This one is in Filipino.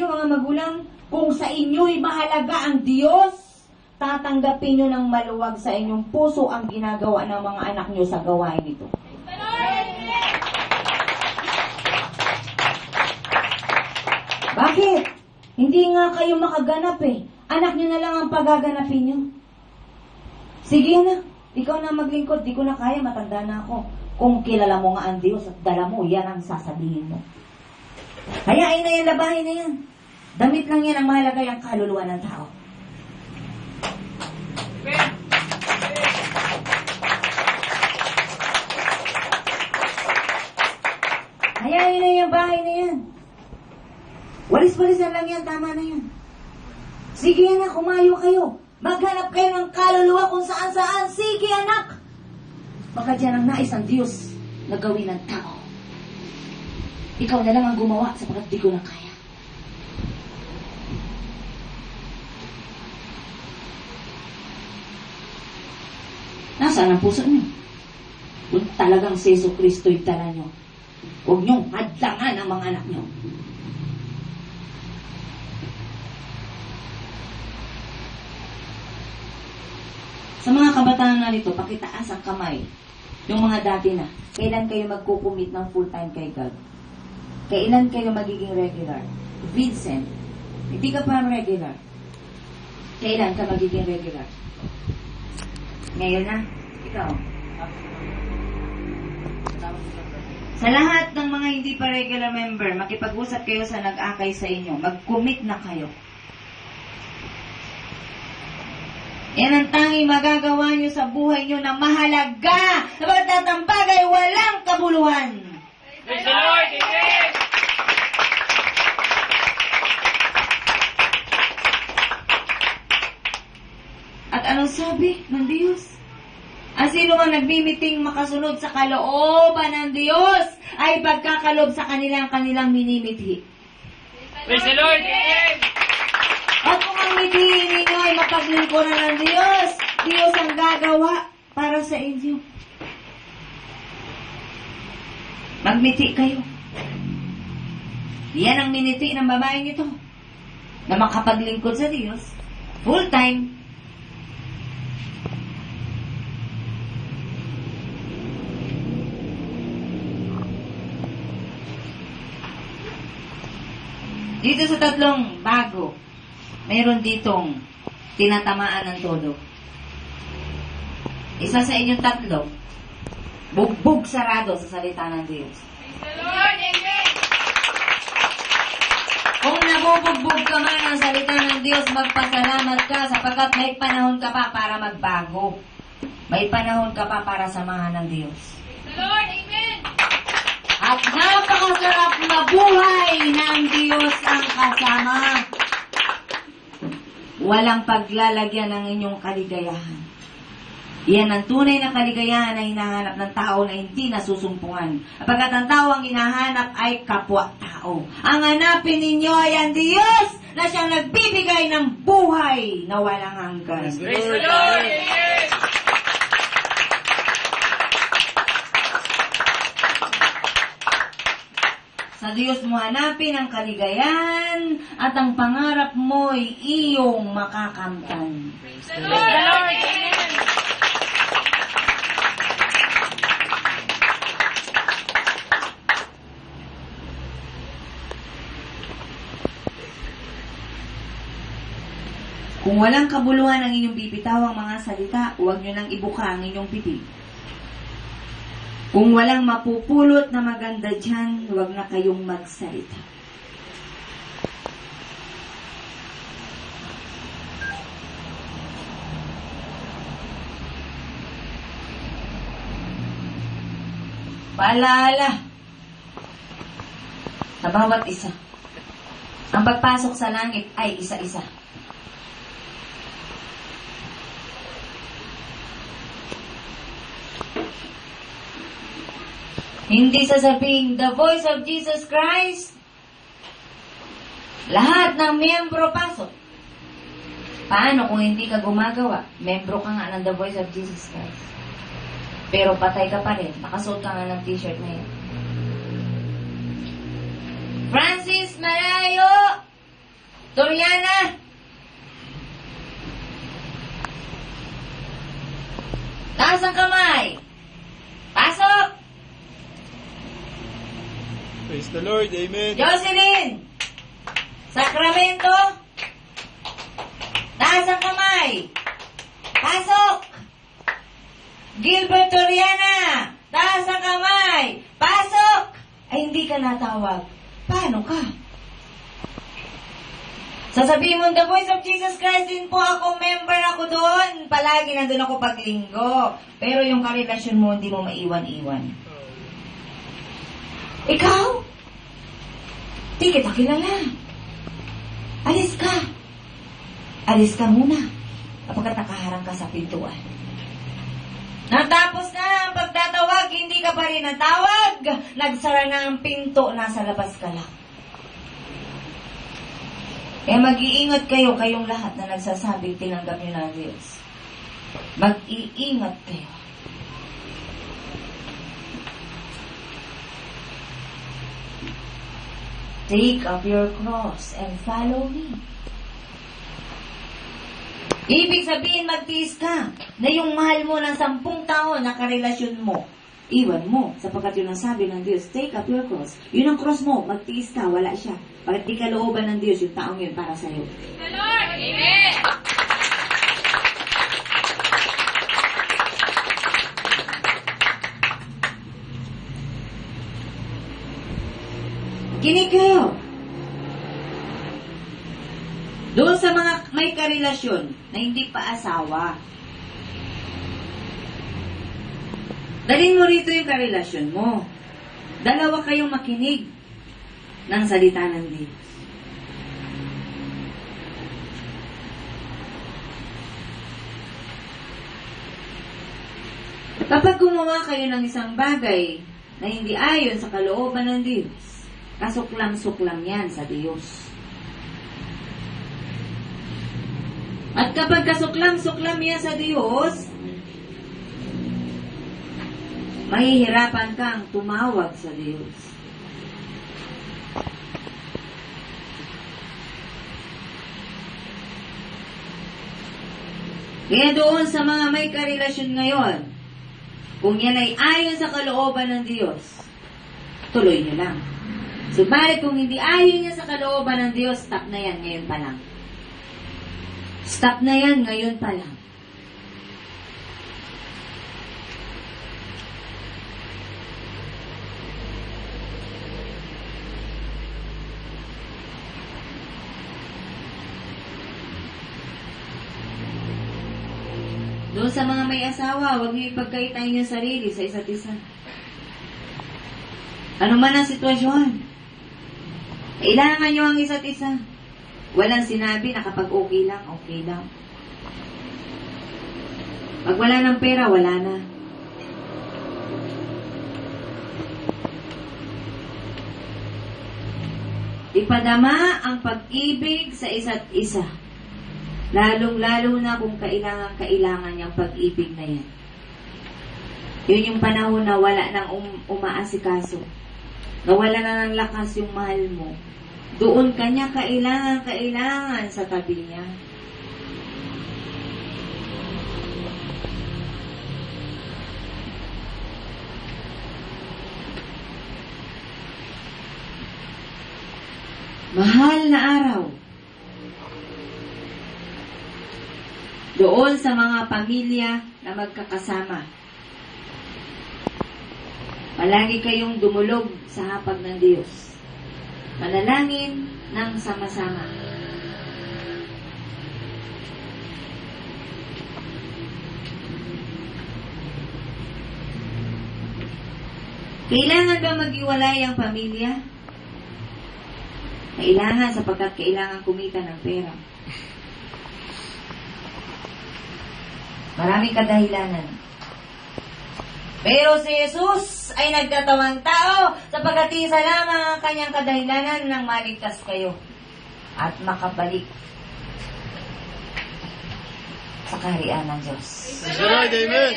Mga magulang, kung sa inyo'y mahalaga ang Diyos, tatanggapin nyo ng maluwag sa inyong puso ang ginagawa ng mga anak nyo sa gawain ito. Bakit? Hindi nga kayo makaganap eh. Anak nyo na lang ang pagaganapin nyo. Sige na, ikaw na maglingkod, di ko na kaya, matanda na ako. Kung kilala mo nga ang Diyos at dala mo, yan ang sasabihin mo. Hayain na yan, labahin na yan. Damit lang yan ang mahalaga yung kaluluwa ng tao. Hayain na yan, bahay na yan. Walis-walisan lang yan, tama na yan. Sige anak, kumayo kayo. Maghanap kayo ng kaluluwa kung saan-saan. Sige anak. Baka dyan ang nais ng Diyos na gawin ng tao. Ikaw na lang ang gumawa sapagkat di ko na kaya. Nasaan ang puso niyo? Kung talagang si Yesu Kristo'y dala niyo, huwag niyong hadlangan ang mga anak niyo. Sa mga kabataan narito, pakitaas ang kamay. Yung mga dati na, kailan kayo magkukumit ng full-time kay God? Kailan kayo magiging regular? Vincent, hindi ka pa regular. Kailan ka magiging regular? Ngayon na? Ikaw? Sa lahat ng mga hindi pa regular member, makipag-usap kayo sa nag-akay sa inyo. Mag-commit na kayo. Yan ang tanging magagawa nyo sa buhay nyo na mahalaga. Sabagat ang bagay walang kabuluhan. Praise the Lord! Amen! At anong sabi ng Diyos? Ang sino ang nagmimiting makasunod sa kalooban ng Diyos ay pagkakalob sa kanilang minimithi. Praise the Lord! Amen! At kung ang mithiin ninyo ay mapaglingkuran ng Diyos, Diyos ang gagawa para sa inyo. Magmiti kayo. Yan ang miniti ng babaeng ito na makapaglingkod sa Diyos full time. Dito sa tatlong bago, mayroon ditong tinatamaan ng todo. Isa sa inyong tatlo, bugbog sarado sa salita ng Diyos. Praise the Lord! Amen! Kung nabubugbog ka man ang salita ng Diyos, magpasalamat ka sapagkat may panahon ka pa para magbago. May panahon ka pa para samahan ng Diyos. Praise the Lord! Amen! At napakasarap mabuhay ng Diyos ang kasama. Walang paglalagyan ng inyong kaligayahan. Yan ang tunay na kaligayahan na hinahanap ng tao na hindi nasusumpungan. Pagkat ang tao ang hinahanap ay kapwa-tao. Ang hanapin ninyo ay ang Diyos na siyang nagbibigay ng buhay na walang hanggan. Praise the Lord! Amen! Sa Diyos mo hanapin ang kaligayahan at ang pangarap mo'y iyong makakamtan. Praise the Lord! Amen! Kung walang kabuluhan ang inyong bibitawang mga salita, huwag nyo nang ibuka ang inyong bibig. Kung walang mapupulot na maganda dyan, huwag na kayong magsalita. Paalala sa bawat isa. Ang pagpasok sa langit ay isa-isa. Hindi sasabihin, the voice of Jesus Christ, lahat ng miyembro pasok. Paano kung hindi ka gumagawa? Membro ka nga ng the voice of Jesus Christ. Pero patay ka pa rin. Nakasuot ka nga ng t-shirt na yun. Francis Marayo! Toriana. Taas ang kamay. Pasok. Praise the Lord. Amen. Jocelyn. Sacramento. Taas ang kamay. Pasok. Gilbert Toriana. Taas ang kamay. Pasok. Ay, hindi ka natawag. Paano ka? Sasabihin mo, The Voice of Jesus Christ din po ako, member ako doon. Palagi nandun ako paglinggo. Pero yung karelasyon mo, hindi mo maiwan-iwan. Ikaw? Di kita kilala. Alis ka. Alis ka muna. Kapag nakaharang ka sa pintuan. Natapos na ang pagtatawag, hindi ka pa rin natawag. Nagsara na ang pinto, nasa labas ka lang. Kaya mag-iingat kayo, kayong lahat na nagsasabing tinanggap niyo na ang Diyos. Mag-iingat kayo. Take up your cross and follow me. Ibig sabihin, magtiis ka na yung mahal mo ng 10 taon na karelasyon mo, iwan mo, sapagkat yun ang sabi ng Diyos, take up your cross. Yun ang cross mo, magtiis ka, wala siya. Pagkat di kalooban ng Diyos, yung taong yun para sa'yo. The Lord. Amen. Kinig kayo. Doon sa mga may karelasyon na hindi pa asawa, dalhin mo rito yung karelasyon mo. Dalawa kayong makinig ng salita ng Diyos. Kapag gumawa kayo ng isang bagay na hindi ayon sa kalooban ng Diyos, kasuklam-suklam yan sa Diyos. At kapag kasuklam-suklam yan sa Diyos, mahihirapan kang tumawag sa Diyos. Kaya doon sa mga may karelasyon ngayon, kung yan ay ayon sa kalooban ng Diyos, tuloy nyo lang. Subalit kung hindi ayon niya sa kalooban ng Diyos, stop na yan ngayon pa lang. Stop na yan ngayon pa lang. Doon sa mga may asawa, huwag niyo ipagkaitan yung sarili sa isa't isa. Ano man ang sitwasyon, kailangan nyo ang isa't isa. Walang sinabi na kapag okay lang, okay lang. Pag wala ng pera, wala na. Ipadama ang pag-ibig sa isa't isa. Lalong-lalo na kung kailangan niyang pag-ibig na yan. Yun yung panahon na wala nang umaasikaso. Na wala na ng lakas yung mahal mo. Doon kanya kailangan sa tabi niya. Mahal na araw. Doon sa mga pamilya na magkakasama. Palagi kayong dumulog sa hapag ng Diyos. Manalangin ng sama-sama. Kailangan ba maghiwalay ang pamilya? Kailangan sapagkat kailangan kumita ng pera. Maraming kadahilanan. Pero si Jesus ay nagkatawang tao sapagkat isa lamang ang kanyang kadahilanan nang maligtas kayo at makabalik sa kaharian ng Diyos. Praise the Lord. Amen.